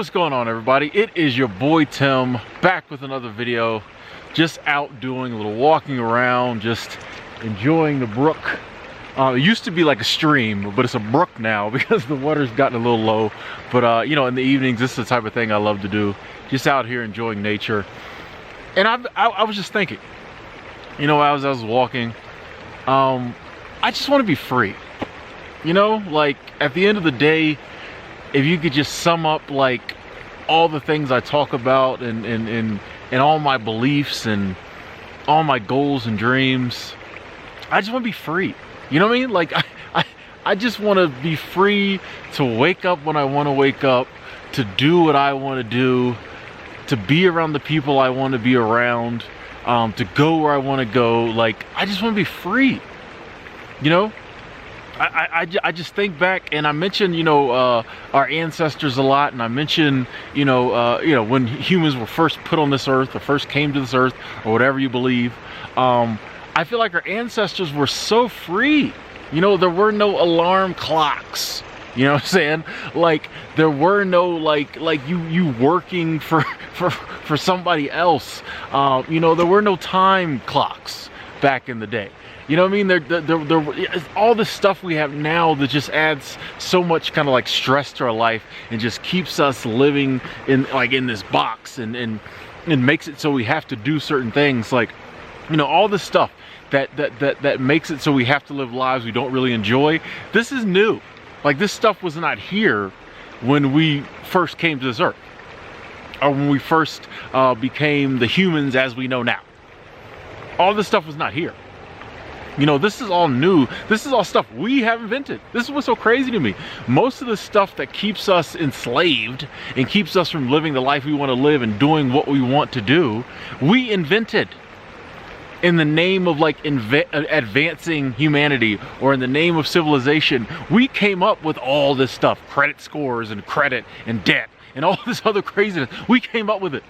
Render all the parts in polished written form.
what's going on, everybody? It is your boy Tim, back with another video. Just out doing a little walking around, just enjoying the brook. It used to be like a stream, but it's a brook now because the water's gotten a little low. But you know, in the evenings, this is the type of thing I love to do. Just out here enjoying nature. And I was just thinking, you know, as I was walking, I just want to be free. You know, like at the end of the day, if you could just sum up like all the things I talk about and all my beliefs and all my goals and dreams, I just want to be free. You know what I mean? Like I just want to be free to wake up when I want to wake up, to do what I want to do, to be around the people I want to be around, to go where I want to go. Like, I just want to be free. You know? I just think back, and I mentioned, you know, our ancestors a lot, and I mentioned, you know, when humans were first put on this earth, or first came to this earth, or whatever you believe. I feel like our ancestors were so free. You know, there were no alarm clocks. You know what I'm saying? Like, there were no like you working for somebody else. You know, there were no time clocks back in the day. You know what I mean? There all this stuff we have now that just adds so much kind of like stress to our life and just keeps us living in this box and makes it so we have to do certain things. Like, you know, all this stuff that makes it so we have to live lives we don't really enjoy. This is new. Like, this stuff was not here when we first came to this earth, or when we first became the humans as we know now. All this stuff was not here. You know, this is all new. This is all stuff we have invented. This is what's so crazy to me. Most of the stuff that keeps us enslaved and keeps us from living the life we want to live and doing what we want to do, we invented in the name of like advancing humanity, or in the name of civilization. We came up with all this stuff, credit scores and credit and debt and all this other craziness. We came up with it.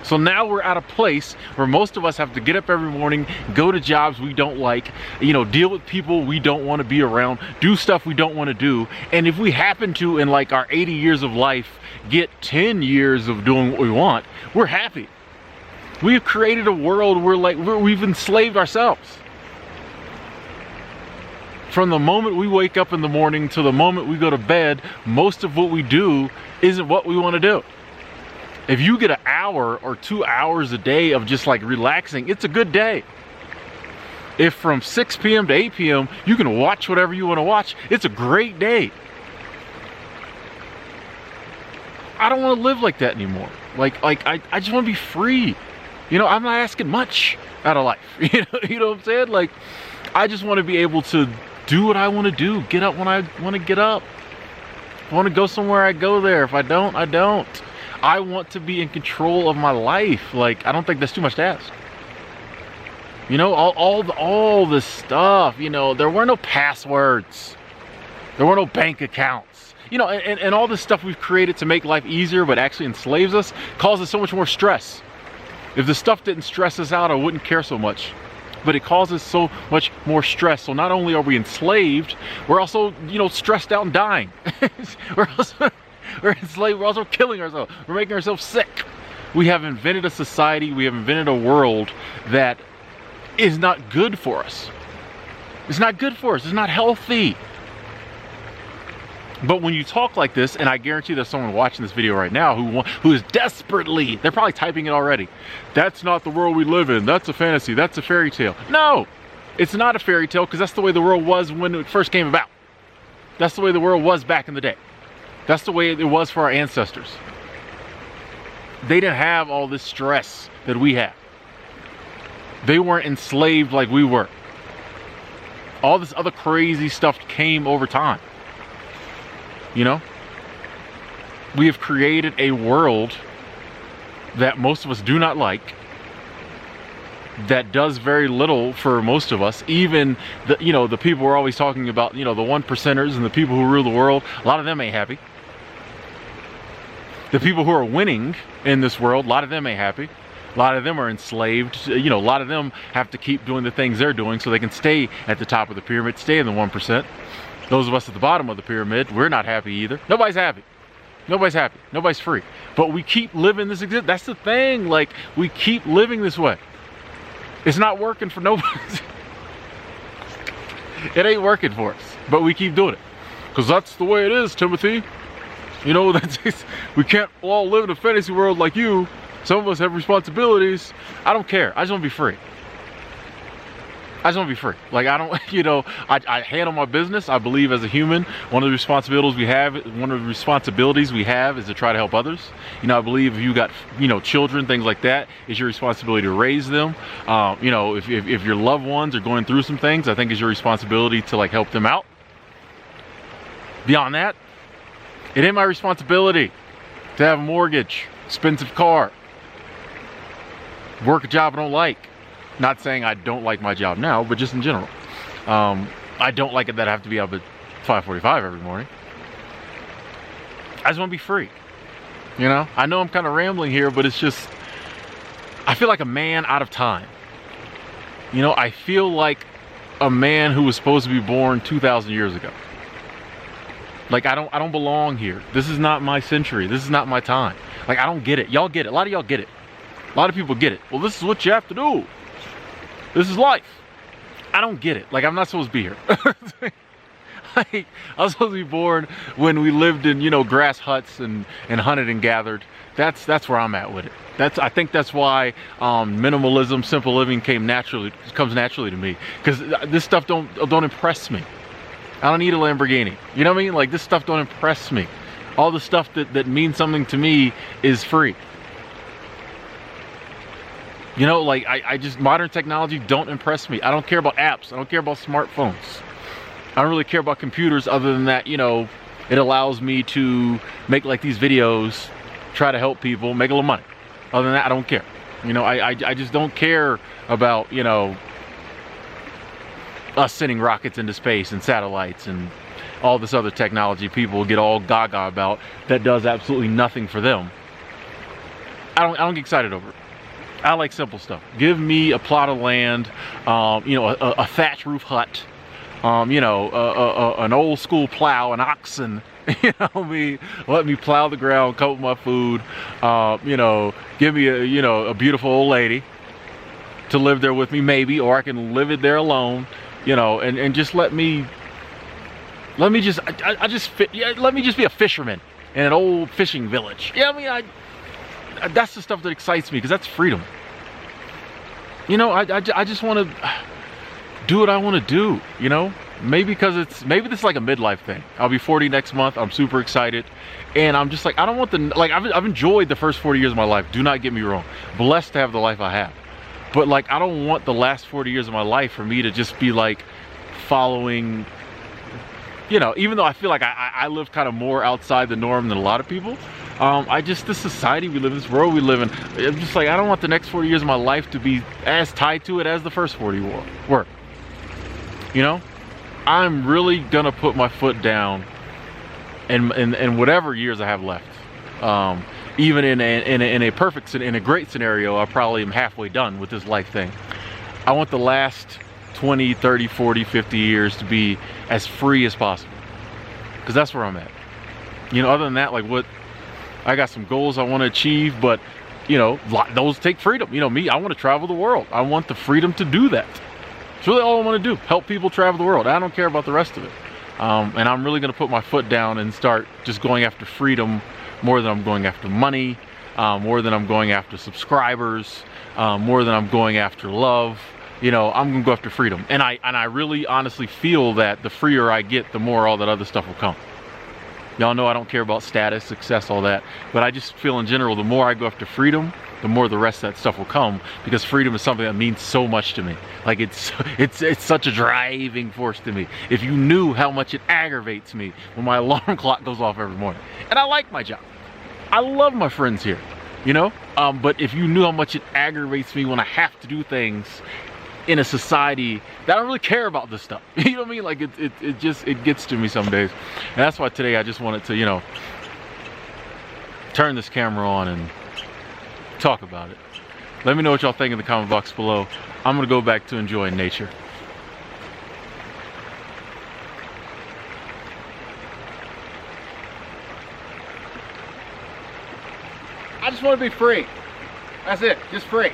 So now we're at a place where most of us have to get up every morning, go to jobs we don't like, you know, deal with people we don't want to be around, do stuff we don't want to do. And if we happen to, in like our 80 years of life, get 10 years of doing what we want, we're happy. We have created a world where we've enslaved ourselves. From the moment we wake up in the morning to the moment we go to bed, most of what we do isn't what we want to do. If you get an hour or 2 hours a day of just like relaxing, it's a good day. If from 6 p.m. to 8 p.m. you can watch whatever you want to watch, it's a great day. I don't want to live like that anymore. Like I just want to be free. You know, I'm not asking much out of life. You know what I'm saying? Like, I just want to be able to do what I want to do, get up when I want to get up. If I want to go somewhere, I go there. If I don't, I don't. I want to be in control of my life. Like, I don't think that's too much to ask. You know, all this stuff, you know, there were no passwords. There were no bank accounts. You know, and all this stuff we've created to make life easier but actually enslaves us, causes so much more stress. If the stuff didn't stress us out, I wouldn't care so much. But it causes so much more stress. So not only are we enslaved, we're also, you know, stressed out and dying. We're enslaved, we're also killing ourselves. We're making ourselves sick. We have invented a society, we have invented a world that is not good for us. It's not good for us, it's not healthy. But when you talk like this, and I guarantee there's someone watching this video right now who is desperately, they're probably typing it already. That's not the world we live in, that's a fantasy, that's a fairy tale. No, it's not a fairy tale, because that's the way the world was when it first came about. That's the way the world was back in the day. That's the way it was for our ancestors. They didn't have all this stress that we have. They weren't enslaved like we were. All this other crazy stuff came over time. You know? We have created a world that most of us do not like, that does very little for most of us. Even the, you know, the people we're always talking about, you know, the 1%ers and the people who rule the world, a lot of them ain't happy. The people who are winning in this world, a lot of them ain't happy. A lot of them are enslaved. You know, a lot of them have to keep doing the things they're doing so they can stay at the top of the pyramid, stay in the 1%. Those of us at the bottom of the pyramid, we're not happy either. Nobody's happy. Nobody's happy. Nobody's free. But we keep living this existence. That's the thing. Like, we keep living this way. It's not working for nobody. It ain't working for us. But we keep doing it. Because that's the way it is, Timothy. You know, we can't all live in a fantasy world like you. Some of us have responsibilities. I don't care. I just want to be free. I just want to be free. Like, I don't, you know, I handle my business. I believe as a human, one of the responsibilities we have is to try to help others. You know, I believe if you got, you know, children, things like that, it's your responsibility to raise them. You know, if your loved ones are going through some things, I think it's your responsibility to like help them out. Beyond that, it ain't my responsibility to have a mortgage, expensive car, work a job I don't like. Not saying I don't like my job now, but just in general. I don't like it that I have to be up at 5:45 every morning. I just want to be free. You know? I know I'm kind of rambling here, but it's just, I feel like a man out of time. You know, I feel like a man who was supposed to be born 2,000 years ago. Like, I don't belong here. This is not my century. This is not my time. Like, I don't get it. Y'all get it. A lot of y'all get it. A lot of people get it. Well, this is what you have to do. This is life. I don't get it. Like, I'm not supposed to be here. Like, I was supposed to be born when we lived in, you know, grass huts and hunted and gathered. That's where I'm at with it. I think that's why minimalism, simple living comes naturally to me. Because this stuff don't impress me. I don't need a Lamborghini. You know what I mean? Like, this stuff don't impress me. All the stuff that means something to me is free. You know, like, I just, modern technology don't impress me. I don't care about apps. I don't care about smartphones. I don't really care about computers other than that, you know, it allows me to make like these videos, try to help people, make a little money. Other than that, I don't care. You know, I just don't care about, you know, us sending rockets into space and satellites and all this other technology people get all gaga about that does absolutely nothing for them. I don't get excited over it. I like simple stuff. Give me a plot of land, you know, a thatch roof hut, you know, an old school plow, an oxen, you know, let me plow the ground, cook my food, you know, give me a beautiful old lady to live there with me, maybe, or I can live it there alone, you know, and just let me just be a fisherman in an old fishing village. Yeah, I mean, that's the stuff that excites me, because that's freedom. You know, I just want to do what I want to do, you know? Maybe this is like a midlife thing. I'll be 40 next month. I'm super excited. And I'm just like, I don't want I've enjoyed the first 40 years of my life. Do not get me wrong. Blessed to have the life I have. But like, I don't want the last 40 years of my life for me to just be like following, you know, even though I feel like I live kind of more outside the norm than a lot of people. This society we live in, this world we live in, I'm just like, I don't want the next 40 years of my life to be as tied to it as the first 40 were. You know, I'm really gonna put my foot down in whatever years I have left. Even in a great scenario, I probably am halfway done with this life thing. I want the last 20, 30, 40, 50 years to be as free as possible, because that's where I'm at. You know, other than that, like, what I got some goals I want to achieve, but you know, those take freedom. You know me, I want to travel the world. I want the freedom to do that. It's really all I want to do, help people travel the world. I don't care about the rest of it. And I'm really going to put my foot down and start just going after freedom more than I'm going after money, more than I'm going after subscribers, more than I'm going after love. You know, I'm gonna go after freedom. And I really honestly feel that the freer I get, the more all that other stuff will come. Y'all know I don't care about status, success, all that, but I just feel in general, the more I go after freedom, the more the rest of that stuff will come, because freedom is something that means so much to me. Like, it's such a driving force to me. If you knew how much it aggravates me when my alarm clock goes off every morning. And I like my job. I love my friends here, you know? But if you knew how much it aggravates me when I have to do things in a society that I don't really care about this stuff. You know what I mean? Like, it gets to me some days. And that's why today I just wanted to, you know, turn this camera on and talk about it. Let me know what y'all think in the comment box below. I'm gonna go back to enjoying nature. I just want to be free. That's it, just free.